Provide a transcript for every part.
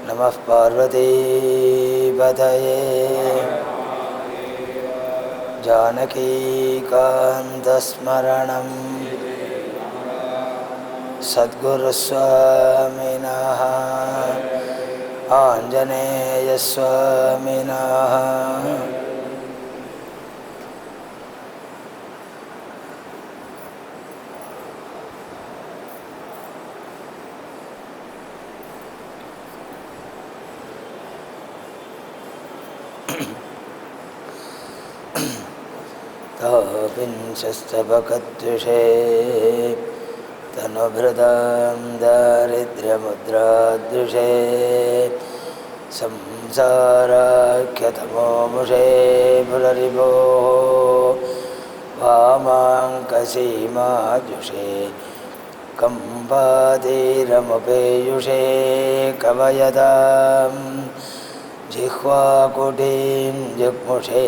नमः पार्वतीपतये जानकीकान्तस्मरणं सद्गुरुस्वामिनः आञ्जनेयस्वामिनः तापिंशस्तपकद्विषे तनुभृतां दारिद्र्यमुद्राद्विषे संसाराख्यतमोमुषे पुररिभोः वामाङ्कसीमाजुषे कम्पातीरमुपेयुषे कवयतां जिह्वाकुटीं जग्मुषे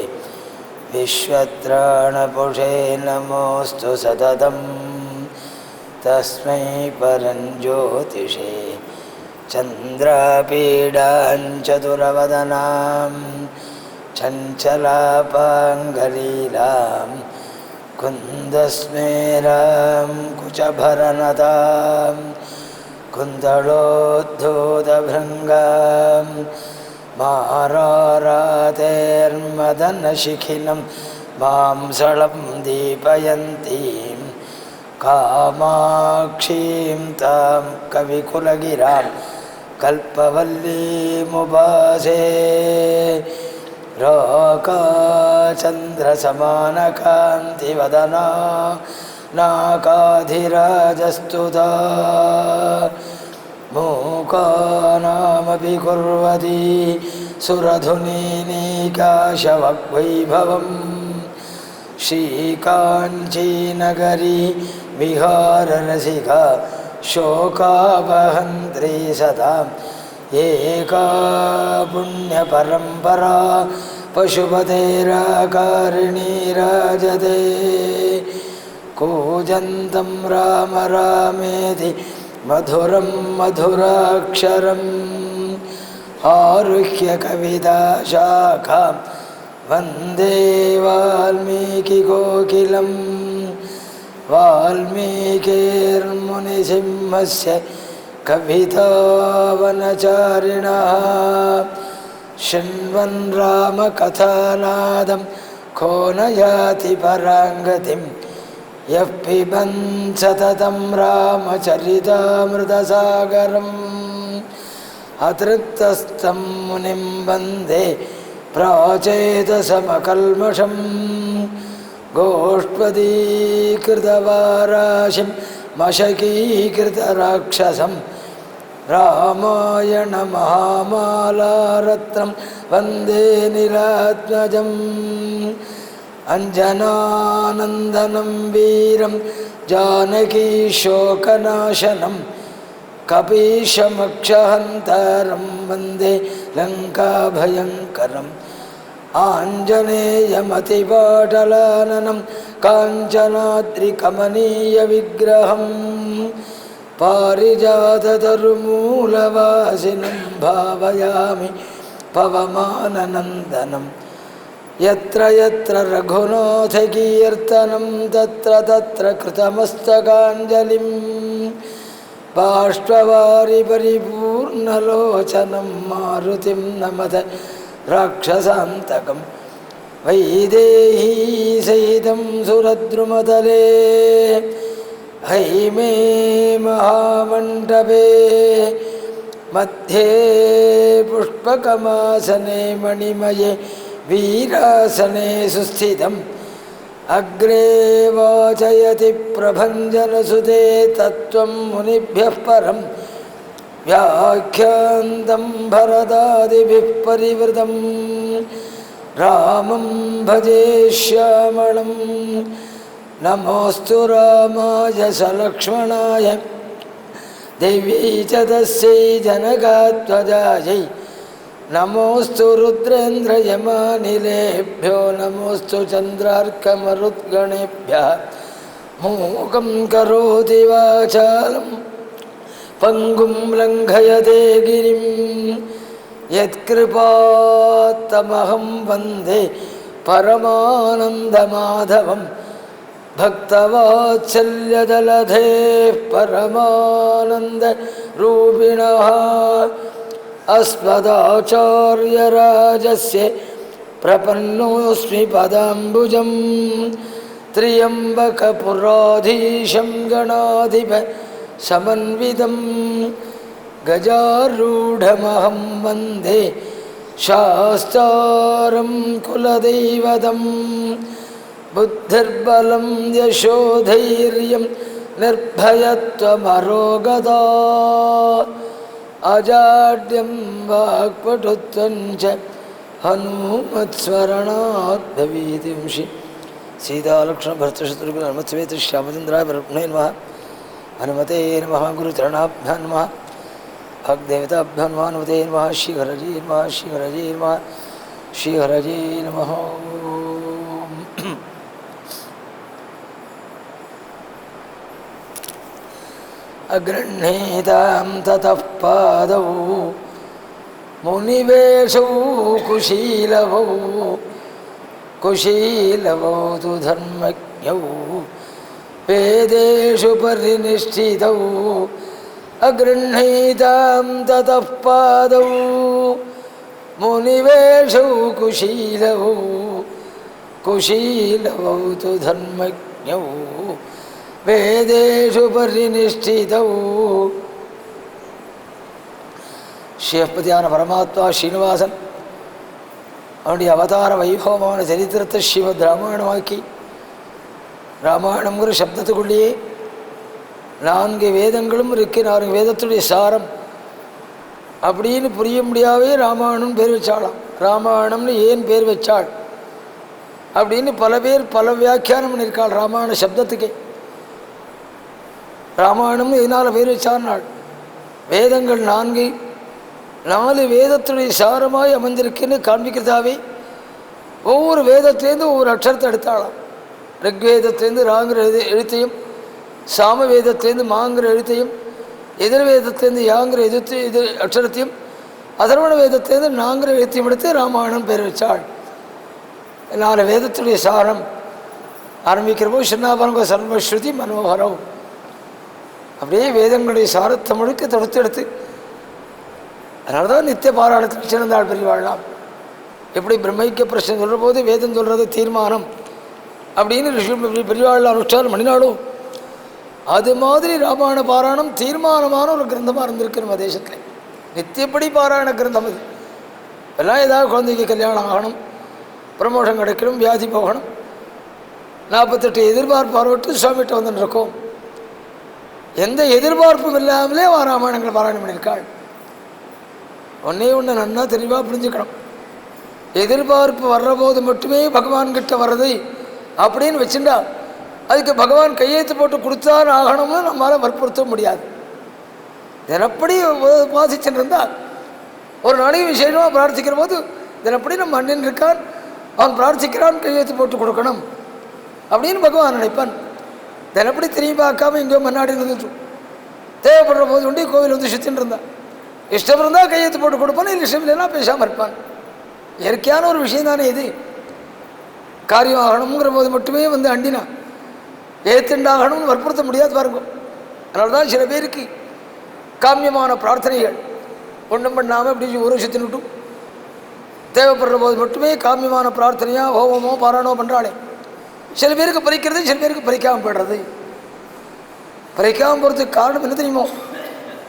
विश्वत्राणपुषे नमोऽस्तु सततं तस्मै परञ्ज्योतिषे चन्द्रापीडाञ्चतुरवदनां चञ्चलापाङ्गलीलां कुन्दस्मेरां कुचभरनतां कुन्तलोद्धूतभृङ्गां मारारातेर्मदनशिखिनं मांसलं दीपयन्तीं कामाक्षीं तां कविकुलगिरां कल्पवल्लीमुपासे राकाचन्द्रसमानकान्तिवदना नाकाधिराजस्तुता मूकानामपि कुर्वती सुरधुनीनीकाशवग्वैभवं श्रीकाञ्चीनगरी विहाररसिका शोकावहन्त्री सताम् एका पुण्यपरम्परा पशुपतेराकारिणी राजते कूजन्तं राम रामेति मधुरं मधुराक्षरम् आरुह्य कविताशाखां वन्दे वाल्मीकिकोकिलं वाल्मीकिर्मुनिसिंहस्य कवितावनचारिणः शृण्वन् रामकथानादं को न याति पराङ्गतिं यः पिबन् सततं रामचरितामृतसागरम् अतृप्तस्तं मुनिं वन्दे प्राचेतसमकल्मषं गोष्पदीकृतवाराशिं मशकीकृतराक्षसं रामायणमहामालारत्नं वन्दे नीलात्मजम् अञ्जनानन्दनं वीरं जानकीशोकनाशनं कपीशमक्षहन्तारं वन्दे लङ्काभयङ्करम् आञ्जनेयमतिपाटलाननं काञ्चनाद्रिकमनीयविग्रहं पारिजाततरुमूलवासिनं भावयामि पवमाननन्दनं यत्र यत्र रघुनाथकीर्तनं तत्र तत्र कृतमस्तकाञ्जलिं बाष्पवारि परिपूर्णलोचनं मारुतिं नमत राक्षसान्तकं वैदेही सहितं सुरद्रुमतले हैमे महामण्डपे मध्ये पुष्पकमासने मणिमये वीरासने सुस्थितम् अग्रे वाचयति प्रभञ्जनसुते तत्त्वं मुनिभ्यः परं व्याख्यान्तं भरतादिभिः परिवृतं रामं भजे श्यामलं नमोऽस्तु रामाय सलक्ष्मणाय देव्यै च तस्यै जनकात्मजायै नमोऽस्तु रुद्रेन्द्रयमानिलेभ्यो नमोऽस्तु चन्द्रार्कमरुद्गणेभ्यः मूकं करोति वाचालं பங்கும் லங்கயதே கிரிம் யத்கிருபாத்தமஹம் வந்தே பரமானந்தமாதவம் பக்தவாத்சல்யஜலதே பரமானந்த ரூபிணः அஸ்மதாச்சார்யராஜஸ்ய பிரபன்னோஸ்மி பதாம்புஜம் त्र्यम्बकपुराधीशं गणाधिप समन्वितं गजारूढमहं वन्दे शास्तारं कुलदैवतं बुद्धिर्बलं यशोधैर्यं निर्भयत्वमरोगता अजाड्यं वाक्पटुत्वं च हनुमत्स्मरणात् भवेदिंषि सीतालक्ष्मण भरतशत्रुघ्न हनुमत्समेत श्यामचंद्राय परब्रह्मणे नमः हनुमते नमः गुरुचरणाभ्यां नमः भगदेवताभ्यां नमः हनुमते नमः श्रीहरये नमः श्रीहरये नमः श्रीहरये नमः अगृह्णीतां ततः पादौ मुनिवेशौ कुशीलवौ कुशीलवौ तु धर्मज्ञौ वेदेषु परिनिष्ठितौ अगृह्णीतां ततः पादौ मुनिवेशौ कुशीलवौ कुशीलवौ तु धर्मज्ञौ वेदेषु परिनिष्ठितौ शिवपतिயான பரமாத்மா ஸ்ரீனிவாசன் அவனுடைய அவதார வைபவமான சரித்திரத்தை ஸ்ரீமத் ராமாயணமாக்கி ராமாயணங்கிற சப்தத்துக்குள்ளேயே 4 வேதங்களும் இருக்கு. 4 வேதத்துடைய சாரம் அப்படின்னு புரிய முடியாவே ராமாயணம் பேர் வச்சாளாம். ராமாயணம்னு ஏன் பேர் வச்சாள் அப்படின்னு பல பேர் பல வியாக்கியானம் பண்ணியிருக்காள். ராமாயண சப்தத்துக்கே ராமாயணம்னு எதனால் பேர் வச்சார்னாள். வேதங்கள் 4 வேதத்துடைய சாரமாய் அமைஞ்சிருக்குன்னு காண்பிக்கிறதாவே ஒவ்வொரு வேதத்திலேருந்து ஒவ்வொரு அக்ஷரத்தை எடுத்தாளாம். ரிக்வேதத்திலேருந்து ராங்கிற எழுத்தையும், சாம வேதத்திலேருந்து மாங்கிற எழுத்தையும், எதிர்வேதத்திலேருந்து யாங்கிற இது அக்ஷரத்தையும், அதர்வண வேதத்திலேருந்து நாங்கிற எழுத்தையும் எடுத்து ராமாயணம் பேர் வச்சாள். 4 வேதத்துடைய சாரம் ஆரம்பிக்கிறப்போ சின்னாபரங்க சர்வஸ்ருதி மனோகரம் அப்படியே வேதங்களுடைய சாரத்தை முழுக்க தொடுத்து எடுத்து அதனால தான் நித்திய பாராயணத்தில் சிறந்தாள் பெரியவாழலாம். எப்படி பிரம்மைக்க பிரச்சனை சொல்கிற போது வேதம் சொல்கிறது தீர்மானம் அப்படின்னு பெரியவாழ் அனுஷ்டானம் பண்ணினாலும் அது மாதிரி ராமாயண பாராயணம் தீர்மானமான ஒரு கிரந்தமாக இருந்திருக்கு நம்ம தேசத்தில். நித்தியப்படி பாராயண கிரந்தம் அது. எல்லாம் ஏதாவது குழந்தைக்கு கல்யாணம் ஆகணும், ப்ரமோஷன் கிடைக்கணும், வியாதி போகணும், 48 எதிர்பார்ப்பார்விட்டு சுவாமிகிட்ட வந்துட்டு இருக்கோம். எந்த எதிர்பார்ப்பும் இல்லாமலே ராமாயணங்கள் பாராயணம் பண்ணியிருக்காள். ஒன்றே ஒன்று நன்னா தெளிவாக புரிஞ்சுக்கணும். எதிர்பார்ப்பு வர்ற போது மட்டுமே பகவான்கிட்ட வர்றது அப்படின்னு வச்சுட்டா அதுக்கு பகவான் கையெழுத்து போட்டு கொடுத்தான் ஆகணும்னு நம்மளால் வற்புறுத்த முடியாது. தினப்படி வாசிச்சுட்டு இருந்தால் ஒரு நாளைக்கு விசேஷமாக பிரார்த்திக்கிற போது தினப்படி நம்ம அண்ணன் இருக்கான், அவன் பிரார்த்திக்கிறான், கையெழுத்து போட்டு கொடுக்கணும் அப்படின்னு பகவான் நினைப்பான். தினப்படி திரும்பி பார்க்காம எங்கேயோ முன்னாடி இருந்துட்டு தேவைப்படுற போது உண்டி கோவில் வந்து சுற்றின்னு இருந்தான். இஷ்டம் இருந்தால் கையெழுத்து போட்டு கொடுப்பான், இல்லை இஷ்டம் இல்லைன்னா பேசாமல் இருப்பான். இயற்கையான ஒரு விஷயம் தானே இது. காரியம் ஆகணுங்கிற போது மட்டுமே வந்து அண்டினா ஏத்துண்டாகணும்னு வற்புறுத்த முடியாது பாருங்க. அதனால தான் சில பேருக்கு காமியமான பிரார்த்தனைகள் ஒன்றும் பண்ணாமல் இப்படி ஒரு சுற்றினுட்டும் தேவைப்படுற போது மட்டுமே காமியமான பிரார்த்தனையாக ஹோமமோ பாராயணமோ பண்ணுறாளே. சில பேருக்கு பறிக்கிறது, சில பேருக்கு பறிக்காமல் போய்டுறது. பறிக்காமல் போகிறதுக்கு காரணம் என்ன தெரியுமோ?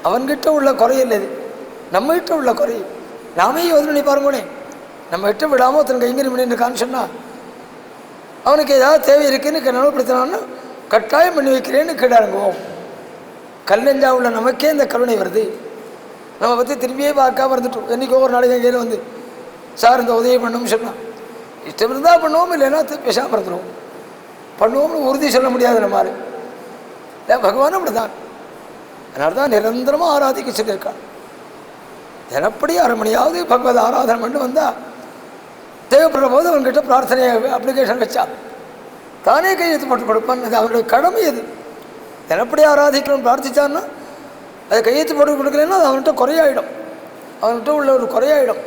அவன்கிட்ட உள்ள குறையில்லை, இது நம்மகிட்ட உள்ள குறை. நாமே யோசனை பாருங்களே, நம்ம கிட்ட விடாமல் ஒருத்தன் கைங்கறி பண்ணிருக்கான்னு சொன்னால் அவனுக்கு ஏதாவது தேவை இருக்குன்னு நலப்படுத்தினான்னு கட்டாயம் பண்ணி வைக்கிறேன்னு கேட்டாருங்குவோம். கல்லெஞ்சா உள்ள நமக்கே இந்த கருணை வருது. நம்ம பற்றி திரும்பியே பார்க்காம இருந்துட்டோம். என்றைக்கோ ஒரு நாளைக்கு எங்கேயும் வந்து சார் இந்த உதவி பண்ணணும்னு சொன்னால் இஷ்டம் இருந்தால் பண்ணுவோம், இல்லைன்னா பேசாமல் இருந்துடுவோம். பண்ணுவோம்னு உறுதி சொல்ல முடியாது நம்மால். ஏன் பகவான் அப்படி தான். அதனால தான் நிரந்தரமாக ஆராதிக்க சொல்லியிருக்கான். தினப்படி 1/2 மணியாவது பகவத் ஆராதனை பண்ணி வந்தால் தேவைப்படுற போது அவன்கிட்ட பிரார்த்தனை அப்ளிகேஷன் வச்சா தானே கையெழுத்து போட்டு கொடுப்பான். அது அவனுடைய கடமை. அது தினப்படி ஆராதிக்கணும்னு பிரார்த்திச்சான்னா அதை கையெழுத்து போட்டு கொடுக்கலன்னா அது அவன்கிட்ட குறையாயிடும், அவன்கிட்ட உள்ள ஒரு குறையாயிடும்.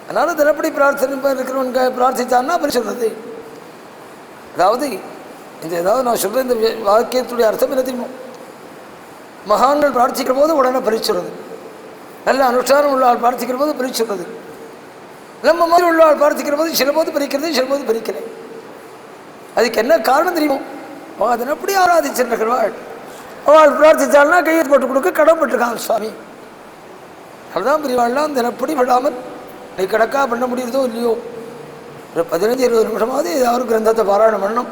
அதனால் தினப்படி பிரார்த்தனை இருக்கிறவன் பிரார்த்தித்தான்னா பரிசுறது. அதாவது ஏதாவது நான் சொல்கிற இந்த வாக்கியத்துடைய அர்த்தம் என்ன தெரியுமோ, மகான்கள் பிரார்த்திக்கிற போது உடனே பரிசுறது, நல்ல அனுஷ்டானம் உள்ள ஆள் பிரார்த்திக்கிற போது பரிசுறது, நம்ம மாதிரி உள்ள ஆள் பிரார்த்திக்கிற போது சில போது பறிக்கிறது, சில போது பறிக்கலை. அதுக்கு என்ன காரணம் தெரியுமோ, அதன் அப்படி ஆராதிச்சிருக்கிறவாள் அவள் பிரார்த்தித்தாள்னா கையெழுத்து போட்டு கொடுக்க கடன்பட்டுருக்காங்க சுவாமி. அதுதான் பெரியவாள்லாம் தினப்படி விடாமல் நீ கணக்காக பண்ண முடியுறதோ இல்லையோ, ஒரு 15-20 நிமிஷமாவது ஏதாவது கிரந்தத்தை பாராயணம் பண்ணணும்,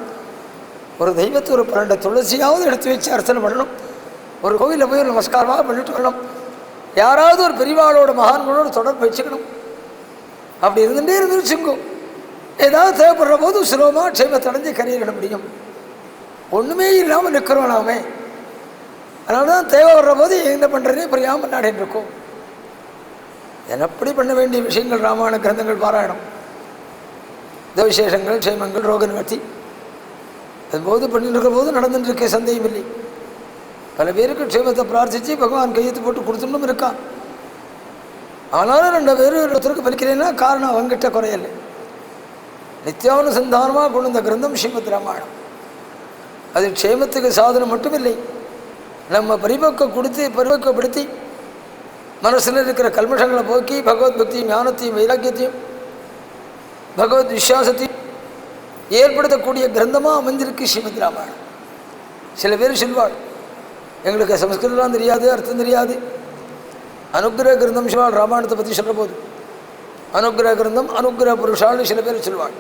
ஒரு தெய்வத்தை ஒரு 12 துளசியாவது எடுத்து வச்சு அர்ச்சனை பண்ணணும், ஒரு கோவிலில் போய் ஒரு நமஸ்காரமாக பண்ணிட்டு வரணும், யாராவது ஒரு பெரியவாளோட மகான்களோட தொடர்பு வச்சுக்கணும். அப்படி இருந்துகிட்டே இருந்துச்சுங்கோ, ஏதாவது தேவைப்படுற போது சுலபமாக க்ஷேமத்தை அடைஞ்சு கரையிட முடியும். ஒன்றுமே இல்லாமல் நிற்கிறோம் நாமே. அதனால தான் தேவை வர்ற போது என்ன பண்ணுறதே புரியாமல் நாடின்னு இருக்கோம். என்னப்படி பண்ண வேண்டிய விஷயங்கள் ராமாயண கிரந்தங்கள் பாராயணம், விசேஷங்கள், க்ஷேமங்கள், ரோக நிவர்த்தி, அதுபோது பண்ணிட்டு இருக்கிற போது நடந்துட்டு இருக்க சந்தேகம் இல்லை. பல பேருக்கு க்ஷேமத்தை பிரார்த்தித்து பகவான் கையெழுத்து போட்டு கொடுத்துட்டும் இருக்கான். ஆனாலும் 2 பேர் ஒருத்தருக்கு பலிக்கிறேன்னா காரணம் அவங்ககிட்ட குறையலை. நித்தியானுசந்தானமாக கொண்டு இந்த கிரந்தம் ஸ்ரீமத் ராமாயணம். அது க்ஷேமத்துக்கு சாதனம் மட்டுமில்லை, நம்ம பரிபக்குவப்படுத்தி மனசில் இருக்கிற கல்மஷங்களை போக்கி பகவத் பக்தியும் ஞானத்தையும் வைராக்கியத்தையும் பகவத் விஸ்வாசத்தையும் ஏற்படுத்தக்கூடிய கிரந்தமாக அமைஞ்சிருக்கு ஸ்ரீமத் ராமாயணம். சில பேர் சொல்வாள், எங்களுக்கு சமஸ்கிருதம்லாம் தெரியாது, அர்த்தம் தெரியாது. அனுக்கிரக கிரந்தம் சொல்வாள். ராமாயணத்தை பற்றி சொல்கிற போது அனுக்கிரக கிரந்தம், அனுக்கிரக புருஷாள்னு சில பேர் சொல்வாள்.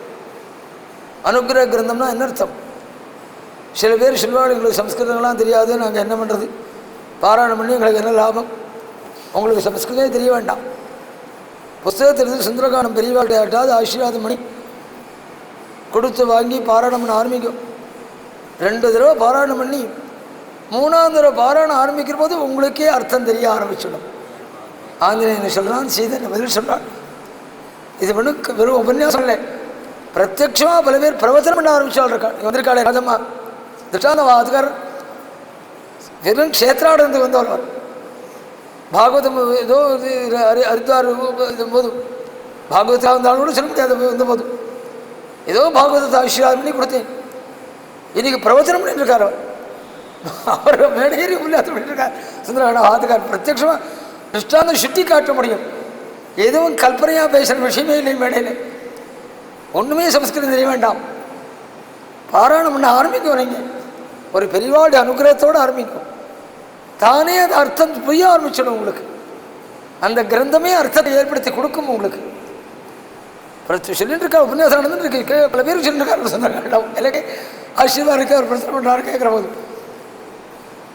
அனுக்கிரக கிரந்தம்னா என்ன அர்த்தம்? சில பேர் சொல்வாள், எங்களுக்கு சமஸ்கிருதம்லாம் தெரியாது, நாங்கள் என்ன பண்ணுறது, பாராயணம் பண்ணி எங்களுக்கு என்ன லாபம், உங்களுக்கு சமஸ்கிருதமே தெரிய வேண்டாம், புஸ்தகத்திலிருந்து சுந்தரகாண்டம் பெரியவாட்டாவது ஆசீர்வாதம் பண்ணி கொடுத்து வாங்கி பாராயணம் பண்ண ஆரம்பிக்கும். 2 தடவை பாராயணம் பண்ணி 3ஆவது தடவை பாராயணம் ஆரம்பிக்கிற போது உங்களுக்கே அர்த்தம் தெரிய ஆரம்பிச்சிடும். ஆஞ்சநேயன் சொல்கிறான், சீதனை பதில் சொல்கிறான். இது ஒன்று வெறும் உபன்யாசம் இல்லை, பிரத்யட்சமாக பல பேர் பிரவச்சனம் பண்ண ஆரம்பிச்சாள் இருக்காள். வந்திருக்காளே ராஜம்மா திருஷ்டாந்தவாதுக்கார், வெறும் க்ஷேத்ராடந்து வந்தவர், பாகவதம் ஏதோ ஹரித்வார் போது பாகவதா வந்தாலும் கூட சொல்ல முடியாது, வந்தபோது ஏதோ பாகவதத்தை ஆசீர்வாதம் பண்ணி கொடுத்தேன். இன்னைக்கு பிரவச்சனம் பண்ணிட்டுருக்கார் அவர், மேடையேறி உல்லாசம் பண்ணிட்டுருக்கார் சுந்தரகாண்ட வாதுக்கார். பிரத்யட்சமாக திருஷ்டாந்தம் சுட்டி காட்ட முடியும். எதுவும் கல்பனையாக பேசுகிற விஷயமே இல்லை மேடையில். ஒன்றுமே சமஸ்கிருதம் தெரிய வேண்டாம், பாராயணம் பண்ண ஆரம்பிக்கும். வரீங்க ஒரு பெரியவாளுடைய அனுகிரகத்தோடு ஆரம்பிக்கும், தானே அது அர்த்தம் புரிய ஆரம்பிச்சிடும் உங்களுக்கு. அந்த கிரந்தமே அர்த்தத்தை ஏற்படுத்தி கொடுக்கும் உங்களுக்கு. சொல்லிட்டு இருக்கா, உபன்யாசம் நடந்துருக்கு, பல பேர் சொல்லிட்டு இருக்காரு சொன்னாங்க, எனக்கு ஆசீர்வாதம் இருக்கு, அவர் பிரச்சனை பண்ணுறாரு கேட்குற போது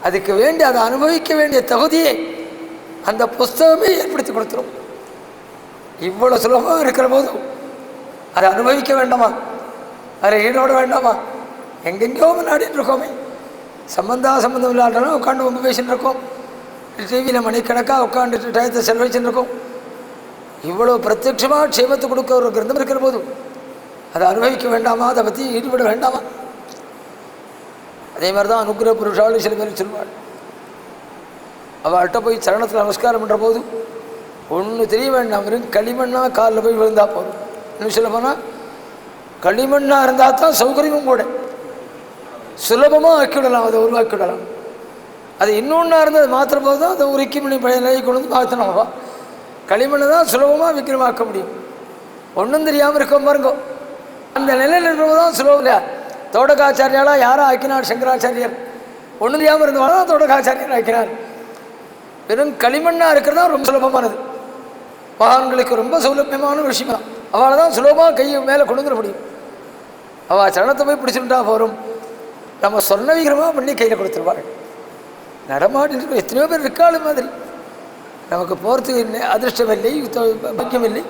அதுக்கு வேண்டி அதை அனுபவிக்க வேண்டிய தகுதியை அந்த புஸ்தகமே ஏற்படுத்தி கொடுத்துரும். இவ்வளோ சுலபமாக இருக்கிற போதும் அதை அனுபவிக்க வேண்டாமா, அதில் ஈடோட வேண்டாமா? எங்கெங்கேயோ முன்னாடின்னு இருக்கோமே, சம்பந்தம் இல்லாட்டாலும் உட்காந்து ரொம்ப பேசின்னு இருக்கோம், டிவியில் மணிக்கணக்காக உட்காந்துட்டு டயத்தை செலவழிச்சுன்னு இருக்கோம். இவ்வளோ பிரத்யட்சமாக க்ஷேமத்தை கொடுக்க ஒரு கிரந்தம் இருக்கிற போதும் அதை அனுபவிக்க வேண்டாமா, அதை பற்றி ஈடுபட வேண்டாமா? அதே மாதிரி தான் அனுக்கிரக புருஷாலும் சில பேர் சொல்வாள். அவள்கிட்ட போய் சரணத்தில் நமஸ்காரம் பண்ணுற போது ஒன்று தெரிய வேண்டாம், வெறும் களிமண்ணாக காலில் போய் விழுந்தா போதும். இன்னும் சொல்ல போனால் களிமண்ணாக இருந்தால் தான் சௌகரியமும் கூட சுலபமாக ஆக்கிவிடலாம், அதை உருவாக்கிவிடலாம். அது இன்னொன்றா இருந்தால் அது மாத்திர போது தான் அதை உருக்கி பண்ணி பழைய நிலையை கொண்டு வந்து மாற்றணும்வா. களிமண்ணை தான் சுலபமாக விக்கிரமாக்க முடியும். ஒன்றும் தெரியாமல் இருக்க பாருங்க, அந்த நிலையில் இருக்கிறது தான் சுலபம் இல்லையா. தோடகாச்சாரியாலாக யாரும் ஆக்கினார் சங்கராச்சாரியர், ஒன்றும் தெரியாமல் இருந்தவாள் தான் தோடகாச்சாரியர் ஆக்கினார். வெறும் களிமண்ணாக இருக்கிறதா ரொம்ப சுலபமானது, மகான்களுக்கு ரொம்ப சௌலபியமான விஷயம் தான். அவளை தான் சுலபமாக கையை மேலே கொண்டு வந்துட முடியும். அவள் சரணத்தை போய் பிடிச்சுட்டா போகிறோம், நம்ம சொன்ன விகிரமாக பண்ணி கையில் கொடுத்துருவாள். நடமாட்டின்னு எத்தனையோ பேர் இருக்காள் மாதிரி. நமக்கு போகிறதுக்கு அதிர்ஷ்டம் இல்லை, பாக்கியம் இல்லை,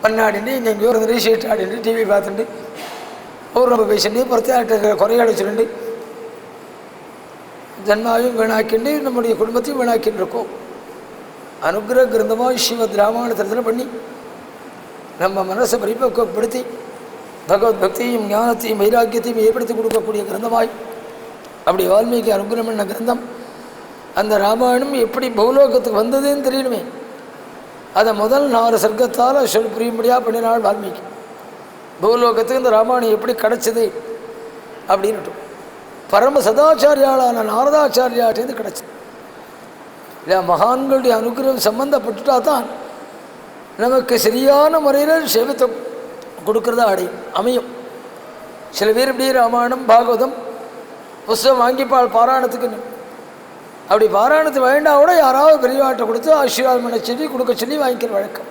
பண்ணாடிண்டு இங்கே எங்கேயோ ஒரு ரீஷீட் ஆடிட்டு டிவி பார்த்துட்டு ஒரு நம்ம பேசிட்டு பொறுத்த குறையாட சொல்லிட்டு ஜன்மாவையும் வீணாக்கிண்டு நம்முடைய குடும்பத்தையும் வீணாக்கின்னு இருக்கோம். அனுக்கிரக கிரந்தமாக ஸ்ரீமத் ராமாயணத்தில் பண்ணி நம்ம மனசை பரிபக்குவப்படுத்தி பகவத் பக்தியையும் ஞானத்தையும் வைராக்கியத்தையும் ஏற்படுத்தி கொடுக்கக்கூடிய கிரந்தமாய் அப்படி வால்மீகி அனுகிரகம் பண்ண கிரந்தம் அந்த ராமாயணம் எப்படி பூலோகத்துக்கு வந்ததுன்னு தெரியணுமே. அதை முதல் 4 சர்க்கத்தால் புரியும்படியாக பண்ணினாள் வால்மீகி. பூலோகத்துக்கு இந்த ராமாயணம் எப்படி கிடச்சிது அப்படின்ட்டு பரம சதாச்சாரியாளான நாரதாச்சாரியாட்டேருந்து கிடச்சிது இல்லை. மகான்களுடைய அனுகிரகம் சம்பந்தப்பட்டுட்டா தான் நமக்கு சரியான முறையில் சேவத்தை கொடுக்குறதா அமையும். சில பேர் இப்படி ராமாயணம் பாகவதம் புஸ்தகம் வாங்கிப்பாள் பாராயணத்துக்குன்னு. அப்படி பாராயணத்து வேண்டாம் கூட யாராவது பெரியவாட்டை கொடுத்து ஆசீர்வாதம் பண்ண சொல்லி கொடுக்க சொல்லி வாங்கிக்கிற வழக்கம்.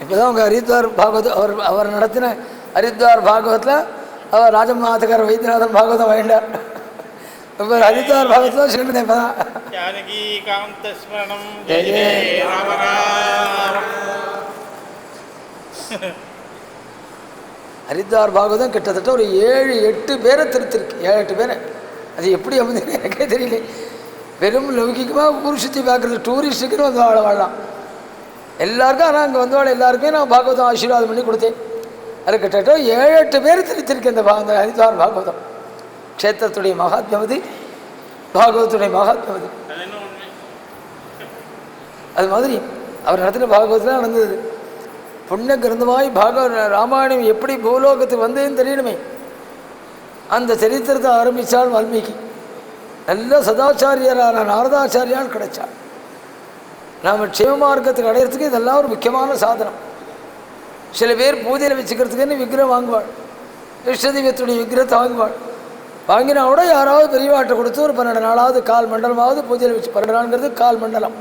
இப்போதான் அவங்க ஹரித்வார் பாகவத் அவர் நடத்தின ஹரித்வார் பாகவத்தில் அவர் ராஜமாதகர் வைத்தியநாதன் பாகவதம் வேண்டார். இப்போ ஹரித்வார் பாகவத்தில் சொல்லிட்டு இப்போ தான் ஹரித்வார் பாகவதம் கிட்டத்தட்ட ஒரு 7-8 பேரை திருத்திருக்கு. 7-8 பேரை. அது எப்படி அமைந்து எனக்கே தெரியல. வெறும் லௌகிகமாக ஊர் சுற்றி பார்க்குறது டூரிஸ்ட்டுக்குன்னு வந்து வாழலாம் எல்லாருக்கும். ஆனால் அங்கே வந்தவாள் எல்லாருக்குமே நான் பாகவதம் ஆசீர்வாதம் பண்ணி கொடுத்தேன். அது கிட்டத்தட்ட 7-8 பேர் திருத்திருக்கேன் இந்த ஹரித்வார் பாகவதம். க்ஷேத்திரத்துடைய மகாத்மியம் அது, பாகவத்துடைய மகாத்மியம் அது. அது மாதிரி அவர் நடத்தின பாகவத்தில் நடந்தது. புண்ணிய கிரந்தமாய் ராமாயணம் எப்படி பூலோகத்துக்கு வந்ததுன்னு தெரியணுமே. அந்த சரித்திரத்தை ஆரம்பித்தால் வால்மீகி. நல்ல சதாச்சாரியரான நாரதாச்சாரியால் கிடைச்சார். நாம் க்ஷேம மார்க்கத்துக்கு அடையிறதுக்கு இதெல்லாம் ஒரு முக்கியமான சாதனம். சில பேர் பூஜையில் வச்சுக்கிறதுக்குன்னு விக்கிரம் வாங்குவாள். இஷ்டதெய்வத்துடைய விக்கிரத்தை வாங்குவாள். வாங்கினா கூட யாராவது பெரியவாட்டை கொடுத்து ஒரு 12 நாளாவது 1/4 மண்டலமாவது பூஜையில் வச்சு, 12 நாளுங்கிறது 1/4 மண்டலம்,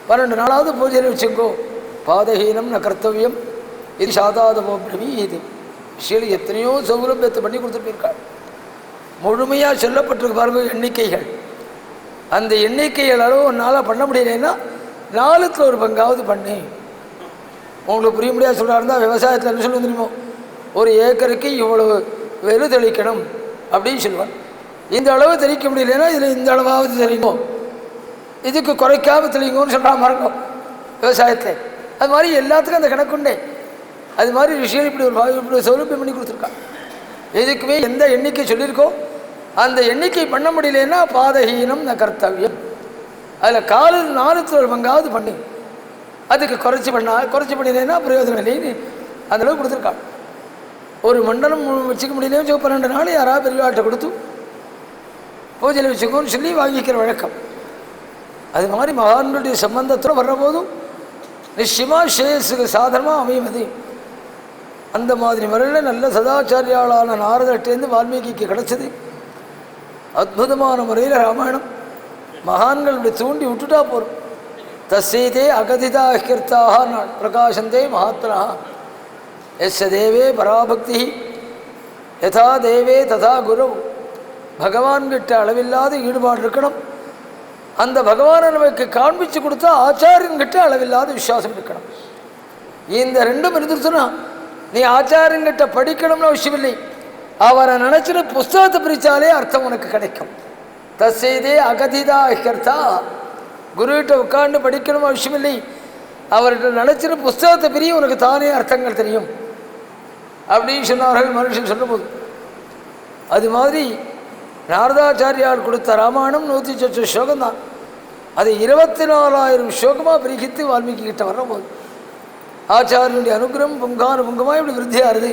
12 நாளாவது பூஜையில் வச்சுக்கோ. பாதஹீனம் ந கர்த்தவியம் இது சாதாதமோ பிரவி. இது விஷயம் எத்தனையோ சௌலபியத்தை பண்ணி கொடுத்துட்டு போயிருக்காள். முழுமையாக சொல்லப்பட்டிருக்கு பாருங்கள் எண்ணிக்கைகள். அந்த எண்ணிக்கைகள் அளவு ஒன்றால் பண்ண முடியலைன்னா 4ல் ஒரு பங்காவது பண்ணு. உங்களுக்கு புரிய முடியாது சொல்கிறாருந்தா விவசாயத்தில் என்ன சொல்ல தெரியுமோ, ஒரு ஏக்கருக்கு இவ்வளவு வெறு தெளிக்கணும் அப்படின்னு சொல்லுவான். இந்த அளவு தெளிக்க முடியலைன்னா இதில் இந்த அளவாவது தெளிக்கும், இதுக்கு குறைக்காமல் தெளிக்கும்னு சொல்கிறான் பாருங்க விவசாயத்தில். அது மாதிரி எல்லாத்துக்கும் அந்த கணக்குண்டே. அது மாதிரி விஷயம் இப்படி சௌலபியம் பண்ணி கொடுத்துருக்கான். எதுக்குமே எந்த எண்ணிக்கை சொல்லியிருக்கோ அந்த எண்ணிக்கை பண்ண முடியலன்னா பாதஹீனம் ந கர்த்தவியம். அதில் 4ல் ஒரு பங்காவது பண்ணு. அதுக்கு குறைச்சி பண்ணினேன்னா பிரயோஜனம் இல்லைன்னு அந்த அளவுக்கு கொடுத்துருக்காள். ஒரு மண்டலம் வச்சுக்க முடியலையே 12 நாள் யாராவது பெரியவாட்டை கொடுத்து பூஜையில் வச்சுக்கோன்னு சொல்லி வாங்கிக்கிற வழக்கம். அது மாதிரி மகான்களுடைய சம்பந்தத்தோடு வர்ற போதும் நிச்சயமாக ஸ்ரேயஸுக்கு சாதனமாக அமைவது. அந்த மாதிரி முறையில் நல்ல சதாச்சாரியாளான நாரதட்டேருந்து வால்மீகிக்கு கிடச்சது. அற்புதமான முறையில் ராமாயணம் மகான்களுடைய தூண்டி விட்டுட்டா போகிறோம். தஸ்ஸைதே அகதிதா கிருத்தாக நாள் பிரகாசந்தே மகாத்மனா எஸ் தேவே பராபக்தி யதா தேவே ததா குரு. பகவான்கிட்ட அளவில்லாத ஈடுபாடு இருக்கணும். அந்த பகவானை நமக்கு காண்பிச்சு கொடுத்தா ஆச்சாரியன்கிட்ட அளவில்லாத விசுவாசம் இருக்கணும். இந்த 2ம் இருந்துச்சுன்னா நீ ஆச்சாரியன்கிட்ட படிக்கணும்னு அவசியம் இல்லை. அவரை நினச்சிட்டு புஸ்தகத்தை பிரித்தாலே அர்த்தம் உனக்கு கிடைக்கும். தஸ்ஸைதே அகதிதா கர்த்தா. குருகிட்ட உட்காந்து படிக்கணும் அவசியம் இல்லை. அவர்கிட்ட நினச்சிட்டு புஸ்தகத்தை பிரியும், உனக்கு தானே அர்த்தங்கள் தெரியும் அப்படின்னு சொன்னார்கள் மனுஷன் சொல்லும்போது. அது மாதிரி நாரதாச்சாரியால் கொடுத்த ராமாயணம் 108 ஸ்லோகம் தான். அதை 24,000 ஸ்லோகமாக பிரிக்கித்து வால்மீகி கிட்ட வரபோது ஆச்சாரியனுடைய அனுகிரகம் பொங்கானுபொங்கமாக இப்படி விருத்தியாகுது.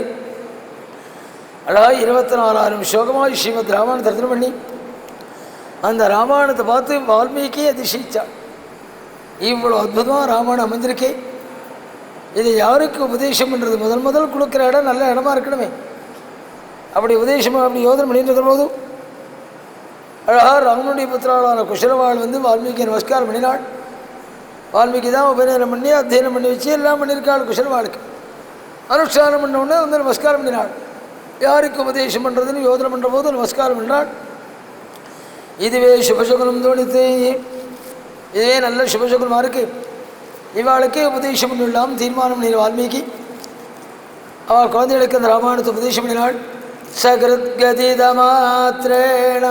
அழகாக 24,000 ஸ்லோகமாக ஸ்ரீமத் ராமாயணத்தை தரிசனம் பண்ணி அந்த ராமாயணத்தை பார்த்து வால்மீகி அதிசயிச்சார். இவ்வளோ அற்புதமாக ராமாயணம் அமைந்திருக்கே, இதை யாருக்கு உபதேசம் பண்ணுறது? முதல் கொடுக்குற இடம் நல்ல இடமா இருக்கணுமே. அப்படி உபதேசமாக அப்படி யோதனை பண்ணிட்டு இருக்கிற போதும் அழகாக ராமனுடைய புத்திராளான குஷலவாள் வந்து வால்மீகியை நமஸ்காரம் பண்ணினாள். வால்மீகி தான் உபநயனம் பண்ணி அத்தியனம் பண்ணி வச்சு எல்லாம் பண்ணியிருக்காள். குஷலவாளுக்கு அனுஷ்டானம் பண்ணவுடனே வந்து நமஸ்காரம் பண்ணினாள். யாருக்கு உபதேசம் பண்ணுறதுன்னு யோதனை பண்ணுற போது நமஸ்காரம் பண்ணாள். இதுவே சுபசகுனம் தோணித்து, இதுவே நல்ல சுபசகுனமாக இருக்குது, இவாளுக்கே உபதேசம் பண்ணிடலாம் தீர்மானம் பண்ணின வால்மீகி. அவள் குழந்தைகளுக்கு அந்த ராமாயணத்தை உபதேசம் பண்ணினாள். சகிருத்கதித மாத்திரேண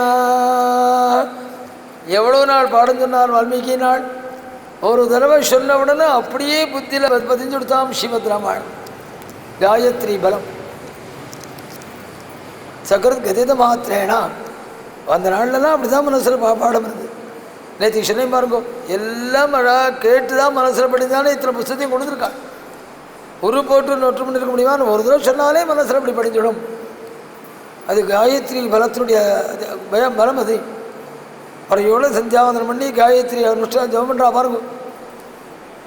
எவ்வளோ நாள் பாடம் சொன்னார் வால்மீகி நாள்? ஒரு தடவை சொன்ன உடனே அப்படியே புத்தியில் பதிஞ்சு கொடுத்தாம் ஸ்ரீமத் ராமாயணம். காயத்ரி பலம் சக்கரத் கதித மாத்திரேனா. அந்த நாள்லலாம் அப்படி தான் மனசில் பாடம் இருந்தது. நேற்று சொன்ன பாருங்க, எல்லாம் கேட்டு தான் மனசில் படித்தாலே இத்தனை புத்தகத்தையும் கொடுத்துருக்காங்க. ஒரு போட்டு நொற்று பண்ணிருக்க முடியுமா? ஒரு தடவை சொன்னாலே மனசில் அப்படி படிஞ்சிடும். அது காயத்ரி பலத்தினுடைய பலம். அது அப்புறம் எவ்வளோ சந்தியாவந்தனம் பண்ணி காயத்ரி அனுஷ்டானம் ஜெபம் பண்ணுறா பாருங்க.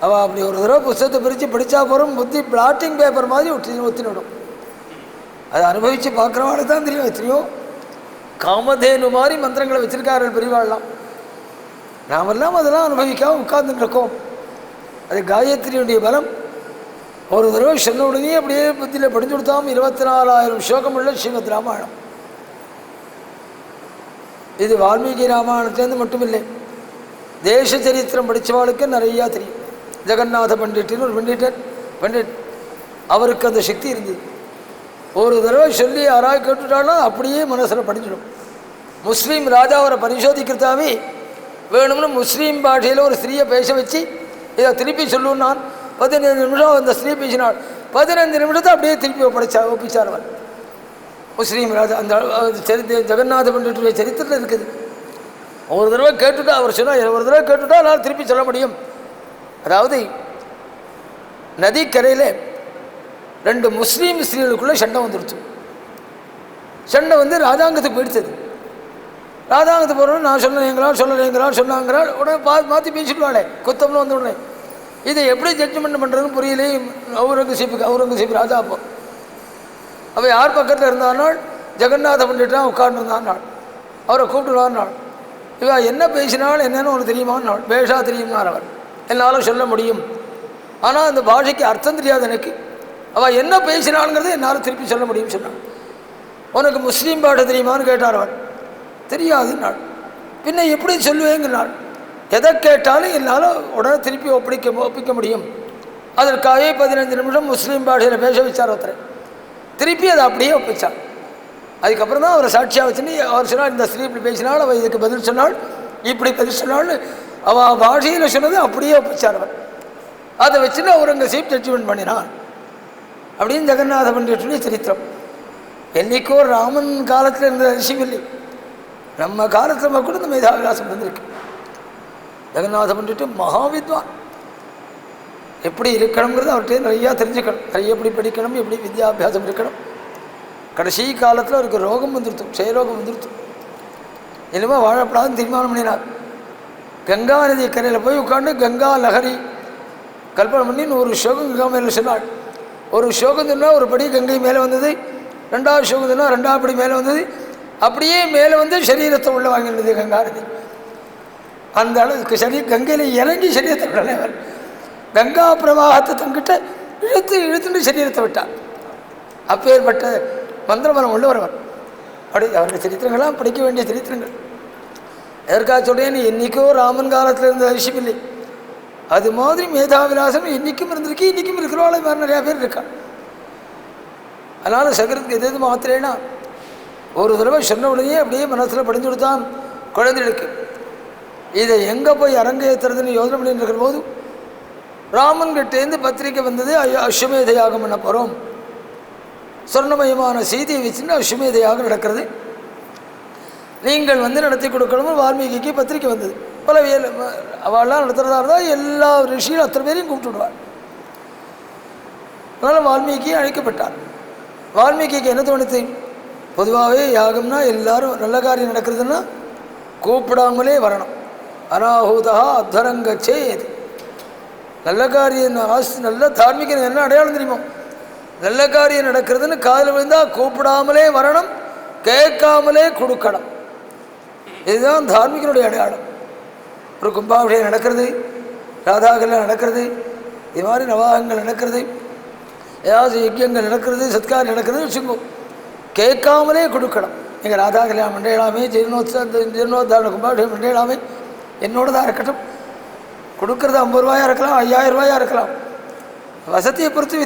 அவள் அப்படி ஒரு தடவை புத்தகத்தை பிரித்து படித்தா போகிறோம், புத்தி பிளாட்டிங் பேப்பர் மாதிரி ஒத்தினிடும். அதை அனுபவித்து பார்க்குறவாளுக்கு தான் தெரியும். எத்தனையோ காமதேனு மாதிரி மந்திரங்களை வச்சுருக்கார்கள் பெரியவாள்லாம். நாமெல்லாம் அதெல்லாம் அனுபவிக்காமல் உட்கார்ந்துட்டு இருக்கோம். அது காயத்ரியுடைய பலம். ஒரு தடவை சொன்ன உடனே அப்படியே புத்தியில் படிஞ்சு கொடுத்தாமல் 24,000 ஸ்லோகம் உள்ள ஸ்ரீமத் ராமாயணம். இது வால்மீகி ராமாயணத்துலேருந்து மட்டும் இல்லை, தேச சரித்திரம் படித்தவாளுக்கு நிறையா தெரியும். ஜெகநாத பண்டிட்னு ஒரு பண்டிட் அவருக்கு அந்த சக்தி இருந்தது. ஒரு தடவை சொல்லி யாராவது கேட்டுட்டாலும் அப்படியே மனசில் படிஞ்சிடும். முஸ்லீம் ராஜா அவரை பரிசோதிக்கிறதாவே வேணும்னு முஸ்லீம் பாஷையில் ஒரு ஸ்திரீயை பேச வச்சு இதை திருப்பி சொல்லுவேன் நான். 15 நிமிஷம் அந்த ஸ்திரீ பேசினாள். 15 நிமிஷத்தை அப்படியே திருப்பி ஒப்பிச்சார் அவர் முஸ்லீம் ராஜா. அந்த ஜெகநாத பண்டிட்டுடைய சரித்திரத்தில் இருக்குது. ஒரு தடவை கேட்டுட்டா அவர் சொன்னால், ஒரு தடவை கேட்டுட்டா நான் திருப்பி சொல்ல முடியும். அதாவது நதிக்கரையில் 2 முஸ்லீம் ஸ்திரீகளுக்குள்ளே சண்டை வந்துடுச்சு. சண்டை வந்து ராஜாங்கத்துக்கு போயிடுச்சது. ராஜாங்கத்துக்கு போகிறோம், நான் சொல்லலைங்கிறாள் சொன்னாங்கிறாள். உடனே மாற்றி பேசிடுவாளே, குத்தம்னு வந்த உடனே இதை எப்படி ஜட்ஜ்மெண்ட் பண்ணுறதுன்னு புரியலே அவுரங்கசீப் ராஜா. அப்போ அவள் யார் பக்கத்தில் இருந்தானால் ஜெகநாத பண்டிட்டான் உட்கார்ந்துருந்தான் நாள். அவரை கூப்பிட்டுருவான் நாள். இவள் என்ன பேசினாள் என்னன்னு உனக்கு தெரியுமான்னு நாள். பேஷா தெரியும்னார் அவர். என்னால் சொல்ல முடியும், ஆனால் அந்த பாஷைக்கு அர்த்தம் தெரியாது எனக்கு. அவள் என்ன பேசினாளுங்கிறது என்னால் திருப்பி சொல்ல முடியும்னு சொன்னாள். உனக்கு முஸ்லீம் பாஷை தெரியுமான்னு கேட்டார் அவர். தெரியாது நாள். பின்ன எப்படி சொல்லுவேங்க நாள். எதை கேட்டாலும் என்னால் உடனே திருப்பி ஒப்பிக்க முடியும். அதற்காகவே 15 நிமிஷம் முஸ்லீம் பாஷையில் பேச வச்சார் ஒருத்தரை. திருப்பி அதை அப்படியே ஒப்பிச்சார். அதுக்கப்புறம் தான் அவரை சாட்சியாக வச்சுன்னு அவர் சொன்னால், இந்த ஸ்திரீ இப்படி பேசினாள், அவள் இதுக்கு பதில் சொன்னாள், இப்படி பதில் சொன்னாள்னு அவள் பாஷையில் சொன்னது அப்படியே ஒப்பிச்சார் அவர். அதை வச்சுன்னு அவுரங்கசீப் ஜட்ஜ்மெண்ட் பண்ணினான். அப்படின்னு ஜெகநாத பண்டிட்டுடைய சரித்திரம். என்றைக்கோ ராமன் காலத்தில் இருந்த விஷயம் இல்லை, நம்ம காலத்தில் கூட இந்த மேதாவிலாசம் வந்திருக்கு. ஜெகநாத பண்டிட்டு மகாவித்வான். எப்படி இருக்கணுங்கிறது அவர்கிட்ட நிறையா தெரிஞ்சுக்கணும். நிறைய எப்படி படிக்கணும், எப்படி வித்யாபியாசம் இருக்கணும். கடைசி காலத்தில் அவருக்கு ரோகம் வந்துடுத்து, க்ஷயரோகம் வந்துடுத்து. இனிமேல் வாழப்படாதுன்னு தீர்மானம் பண்ணினார். கங்கா நதி கரையில் போய் உட்காந்து கங்கா லஹரி கல்பனை பண்ணி 100 ஸ்லோகம் கங்கா மேலே சொன்னாள். ஒரு ஸ்லோகம் சொன்னால் ஒரு படி கங்கை மேலே வந்தது, 2வது ஸ்லோகம் சொன்னால் 2வது படி மேலே வந்தது. அப்படியே மேலே வந்து சரீரத்தை உள்ள வாங்கினது கங்கா நதி. அந்த அளவுக்கு கங்கையில் இறங்கி சரீரத்தை விடலை. கங்கா பிரவாகத்தை தங்கிட்ட இழுத்துட்டு சரீரத்தை விட்டார். அப்பேற்பட்ட மந்திரபலம் உள்ளவர். அப்படி அவருடைய சரித்திரங்கள்லாம் படிக்க வேண்டிய சரித்திரங்கள். எதற்காக சொல்கிறேன், என்றைக்கோ ராமன் காலத்தில் இருந்த விஷயம் இல்லை. அது மாதிரி மேதாவிலாசம் என்றைக்கும் இருந்திருக்கு, இன்றைக்கும் இருக்கிறவாளே வேறு நிறையா பேர் இருக்கா. அதனால் சகரத்துக்கு எது மாத்திரேனா ஒரு தடவை சொன்ன உடனே அப்படியே மனசில் படிஞ்சு கொடுத்தான் குழந்தைகளுக்கு. இதை எங்கே போய் அரங்கேற்றுறதுன்னு யோசனை பண்ணிட்டு இருக்கிற போது ராமன்கிட்டேருந்து பத்திரிக்கை வந்தது, அஸ்வமேத யாகம் பண்ண போகிறோம், சொர்ணமயமான செய்தியை வச்சுன்னு அஸ்வமேத யாகம் நடக்கிறது, நீங்கள் வந்து நடத்தி கொடுக்கணும்னு வால்மீகிக்கு பத்திரிக்கை வந்தது. பல அவள்லாம் நடத்துகிறதா இருந்தால் எல்லா ரிஷியும் அத்தனை பேரையும் கூப்பிட்டு விடுவாள். அதனால் வால்மீகி அழைக்கப்பட்டார். வால்மீகிக்கு என்ன தோணுது, பொதுவாகவே யாகம்னா எல்லாரும் நல்ல காரியம் நடக்கிறதுன்னா கூப்பிடாமலே வரணும். அனாஹூதா அத்வரங்கச்சேது. நல்ல காரியம் நல்ல தார்மீகம் என்ன அடையாளம் தெரியுமோ, நல்ல காரியம் நடக்கிறதுன்னு காதில் விழுந்தால் கூப்பிடாமலே வரணும், கேட்காமலே கொடுக்கணும். இதுதான் தார்மீகனுடைய அடையாளம். ஒரு கும்பாபிஷேகம் நடக்கிறது, ராதாகலாம் நடக்கிறது, இது மாதிரி நவாகங்கள் நடக்கிறது, ஏதாவது யஜ்யங்கள் நடக்கிறது, சத்காரம் நடக்கிறதுன்னு வச்சுக்கோ, கேட்காமலே கொடுக்கணும். நீங்கள் ராதா கல்யாணம் மண்டையிலாமே, ஜீர்ணோத்தாரண கும்பாபிஷேகம் மண்டையிலாமே, என்னோட தான் இருக்கட்டும். கொடுக்கறது 50 ரூபாயாக இருக்கலாம், 5000 ரூபாயாக இருக்கலாம், வசதியை பொறுத்து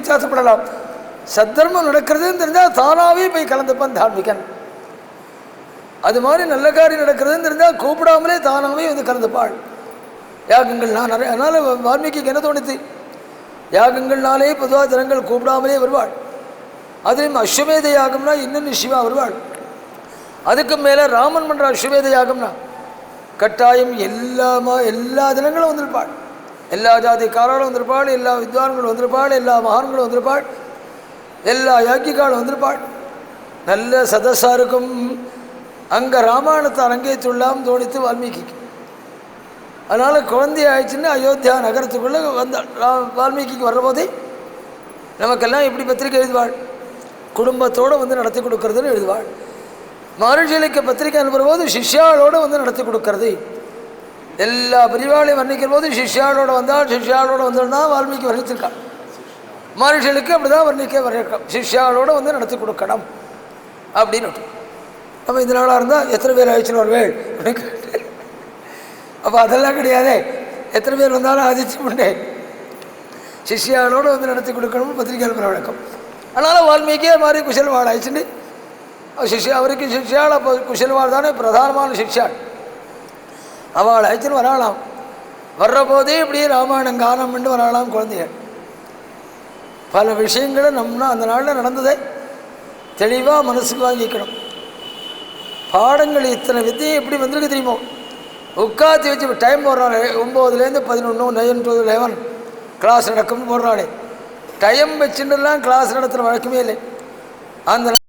அது மாதிரி நல்ல காரியம் நடக்கிறதுன்னு இருந்தால் கூப்பிடாமலே தானாகவே வந்து கலந்துப்பாள். யாகங்கள் நான் நிறைய, அதனால் வால்மீகிக்கு என்ன தோணுது, யாகங்கள்னாலே பொதுவாக ஜனங்கள் கூப்பிடாமலே வருவாள். அதுலேயும் அஸ்வமேத யாகம்னா இன்னும் நிச்சயமாக வருவாள். அதுக்கு மேலே ராமன் பண்ணுற அஸ்வமேத யாகம்னா கட்டாயம் எல்லா ஜனங்களும் வந்திருப்பாள். எல்லா ஜாதிக்காரர்களும் வந்திருப்பாள், எல்லா வித்வான்களும் வந்திருப்பாள், எல்லா மகான்களும் வந்திருப்பாள், எல்லா யாக்கிகாலும் வந்திருப்பாள். நல்ல சதஸாக இருக்கும். அங்கே ராமாயணத்தை அரங்கேற்றுள்ளாம் தோணித்து வால்மீகிக்கு. அதனால் குழந்தை ஆயிடுச்சுன்னு அயோத்தியா நகரத்துக்குள்ளே வந்தாள். வால்மீகிக்கு வர்றபோதே நமக்கெல்லாம் எப்படி பத்திரிக்கை எழுதுவாள், குடும்பத்தோடு வந்து நடத்தி கொடுக்கறதுன்னு எழுதுவாள். மகர்ஷிகளுக்கு பத்திரிக்கை அனுப்புகிற போது சிஷ்யாளோடு வந்து நடத்தி கொடுக்கறது. எல்லா பிரிவாளையும் வர்ணிக்கிற போது சிஷ்யாளோடு வந்தால் சிஷ்யாளோடு வந்தால்தான் வால்மீகி வர்ணிச்சிருக்காள். மகர்ஷிகளுக்கு அப்படி தான் வர்ணிக்க சிஷ்யாளோடு வந்து நடத்தி கொடுக்கணும் அப்படின்னு. நம்ம இந்த நாளாக இருந்தால் எத்தனை பேர் ஆயிடுச்சுன்னு வருவேள் அப்படின்னு கேட்டு, அப்போ அதெல்லாம் கிடையாதே, எத்தனை பேர் வந்தாலும் ஆதிச்சு பண்ணேன் சிஷ்யாளோடு வந்து நடத்தி கொடுக்கணும்னு பத்திரிகை அனுப்புகிற வழக்கம். அதனால் வால்மீகியே மாதிரி குசல்வாள் ஆயிடுச்சுன்னு அவருக்கு சிஷ்யாள். அப்போ குசல்வாள் தானே பிரதானமான சிஷ்யாள். அவள் ஆயிடுச்சுன்னு வராளாம். வர்ற போதே இப்படியே ராமாயணம் கானம் பண்ணி வராளாம் குழந்தைகள். பல விஷயங்களை நம்ம அந்த நாளில் நடந்ததை தெளிவாக மனசுக்கு வாங்கிக்கணும். பாடங்கள் இத்தனை வித்தியை எப்படி வந்திருக்கு தெரியுமோ, உட்காத்தி வச்சு டைம் போடுறாள். 9லேருந்து 11, 9 to 11 கிளாஸ் நடக்கும்னு போடுறாளே. டைம் வச்சுட்டுலாம் கிளாஸ் நடத்துகிற வழக்கமே இல்லை. அந்த